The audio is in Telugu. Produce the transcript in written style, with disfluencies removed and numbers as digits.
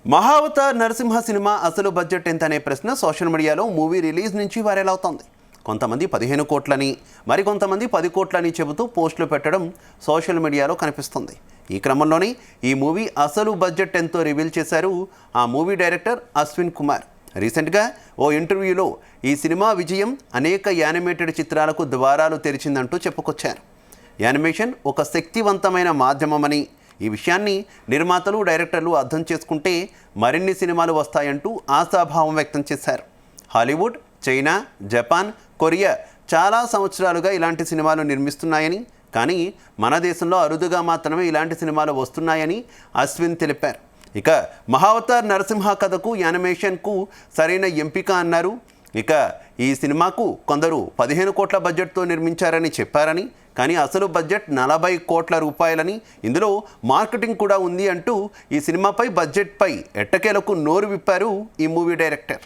మహావతార్ నరసింహ సినిమా అసలు బడ్జెట్ ఎంత అనే ప్రశ్న సోషల్ మీడియాలో మూవీ రిలీజ్ నుంచి వైరల్ అవుతోంది. కొంతమంది 15 కోట్లని, మరికొంతమంది 10 కోట్లని చెబుతూ పోస్టులు పెట్టడం సోషల్ మీడియాలో కనిపిస్తుంది. ఈ క్రమంలోనే ఈ మూవీ అసలు బడ్జెట్ ఎంతో రివీల్ చేశారు ఆ మూవీ డైరెక్టర్ అశ్విన్ కుమార్. రీసెంట్గా ఓ ఇంటర్వ్యూలో ఈ సినిమా విజయం అనేక యానిమేటెడ్ చిత్రాలకు ద్వారాలు తెరిచిందంటూ చెప్పుకొచ్చారు. యానిమేషన్ ఒక శక్తివంతమైన మాధ్యమమని, ఈ విషయాన్ని నిర్మాతలు, డైరెక్టర్లు అర్థం చేసుకుంటే మరిన్ని సినిమాలు వస్తాయంటూ ఆశాభావం వ్యక్తం చేశారు. హాలీవుడ్, చైనా, జపాన్, కొరియా చాలా సంవత్సరాలుగా ఇలాంటి సినిమాలు నిర్మిస్తున్నాయని, కానీ మన దేశంలో అరుదుగా మాత్రమే ఇలాంటి సినిమాలు వస్తున్నాయని అశ్విన్ తెలిపారు. ఇక మహావతార్ నరసింహ కథకు, యానిమేషన్కు సరైన ఎంపిక అన్నారు. ఇక ఈ సినిమాకు కొందరు 15 కోట్ల బడ్జెట్తో నిర్మించారని చెప్పారని, కానీ అసలు బడ్జెట్ 40 కోట్ల రూపాయలని, ఇందులో మార్కెటింగ్ కూడా ఉంది అంటూ ఈ సినిమాపై బడ్జెట్పై ఎట్టకేలకు నోరు విప్పారు ఈ మూవీ డైరెక్టర్.